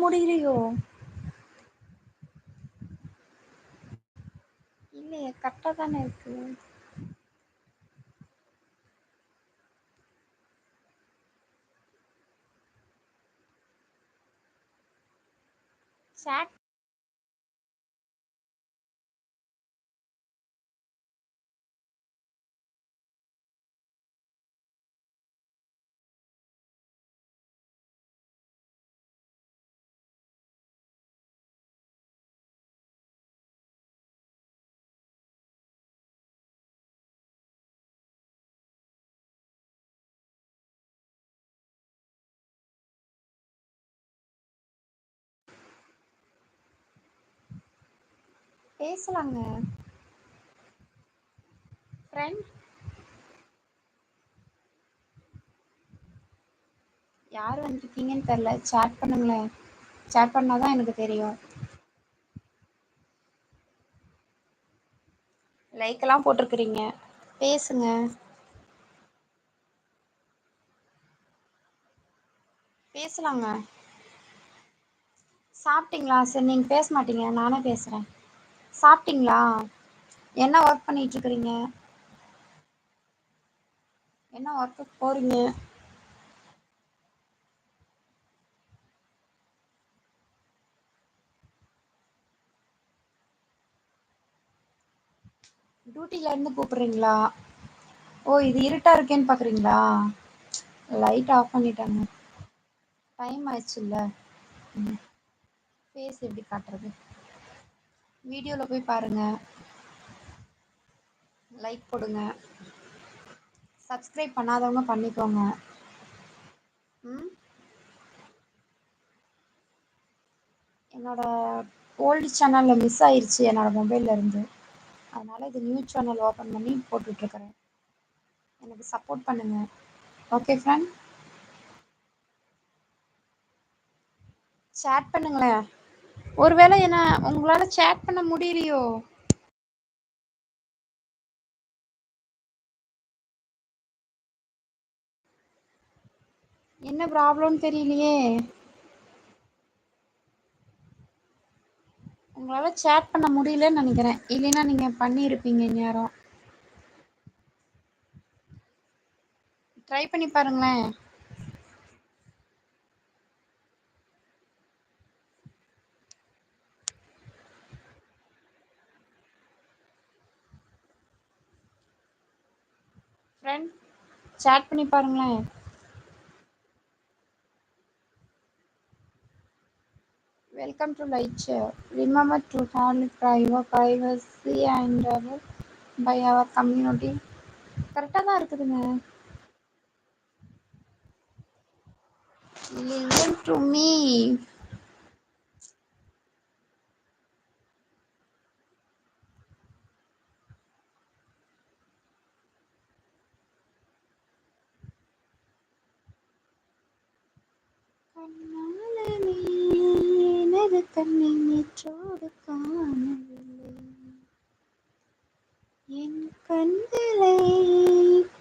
முடியலையோ? இல்லையே, கரெக்டா தானே இருக்கு. சாட் பேசலாங்க. ஃப்ரெண்ட் யார் வந்திருக்கீங்கன்னு தெரில. சேட் பண்ணுங்களேன். சேட் பண்ணாதான் எனக்கு தெரியும். லைக் எல்லாம் போட்டிருக்கிறீங்க. பேசுங்க. பேசலாங்க. சாப்பிட்டீங்களா? சரி, நீங்க பேச மாட்டீங்க, நானே பேசுறேன். சாப்பிட்டீங்களா? என்ன ஒர்க் பண்ணிட்டு இருக்கிறீங்க? என்ன ஒர்க்குக்கு போறீங்க? டியூட்டில இருந்து கூப்பிடுறீங்களா? ஓ, இது இருட்டா இருக்கேன்னு பாக்குறீங்களா? லைட் ஆஃப் பண்ணிட்டாங்க. டைம் ஆயிடுச்சுல்ல. ஃபேஸ் எப்படி காட்டுறது? வீடியோல போய் பாருங்க. லைக் போடுங்க. சப்ஸ்கிரைப் பண்ணாதவங்க பண்ணிக்கோங்க. ம் என்னோட ஓல்டு சேனல்ல மிஸ் ஆயிருச்சு என்னோட மொபைல்ல இருந்து. அதனால இது நியூ சேனல் ஓபன் பண்ணி போட்டுட்டு இருக்கிறேன். எனக்கு சப்போர்ட் பண்ணுங்க. Okay friend? சேட் பண்ணுங்களேன். ஒருவேளை என்ன உங்களால சேட் பண்ண முடியலையோ? என்ன ப்ராப்ளம்னு தெரியலையே. உங்களால சேட் பண்ண முடியலன்னு நினைக்கிறேன். இல்லைன்னா நீங்க பண்ணியிருப்பீங்க இந்நேரம். ட்ரை பண்ணி பாருங்களேன். ஃப்ரெண்ட், சேட் பண்ணி பாருங்களேன். Welcome to light share. Remember to hand privacy and by our community. கரெக்டாக தான் இருக்குதுங்க. Listen to me. கண்ணாளனே, எனது கண்ணை நேற்றோடு காணவில்லை. என் கண்களை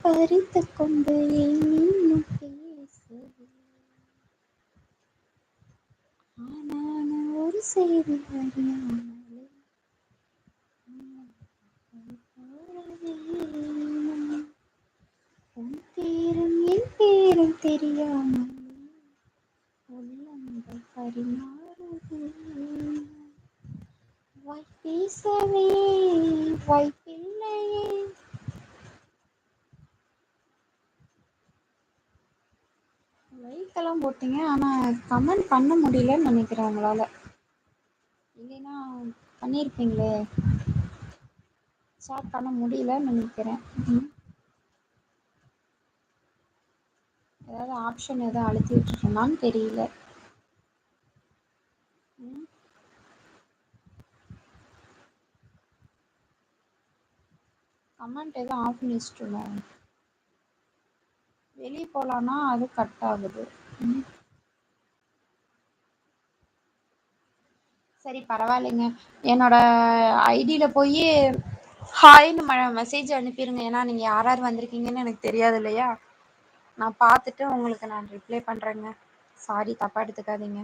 பறித்துக் கொண்டு ஏன் இன்னும் பேசவில்லை? ஆனான ஒரு செய்தி அறியாமலே போறதே. உன் பேரும் என் பேரும் தெரியாமல் உள்ளங்கள் பரிமாறுதே. வாய் பேசவே வாய்ப்பில்லையே. லைக் எல்லாம் போட்டீங்க, ஆனா கமெண்ட் பண்ண முடியலன்னு நினைக்கிறேன் உங்களால. இல்லைன்னா பண்ணியிருப்பீங்களே. சேட் பண்ண முடியலன்னு நினைக்கிறேன். ஏதாவது ஆப்ஷன் எதாவது அழுத்தி விட்டுருக்கோமான்னு தெரியல. கமெண்ட் எதுவும் ஆஃப் பண்ணி வச்சுட்டுருங்க. வெளியே போகலான்னா அது கட் ஆகுது. சரி, பரவாயில்லைங்க. என்னோட ஐடியில் போய் ஹாய்னு மெசேஜ் அனுப்பிடுங்க. ஏன்னா நீங்கள் யார் யார் வந்திருக்கீங்கன்னு எனக்கு தெரியாது இல்லையா. நான் பார்த்துட்டு உங்களுக்கு நான் ரிப்ளை பண்ணுறேங்க. சாரி, தப்பாக எடுத்துக்காதீங்க.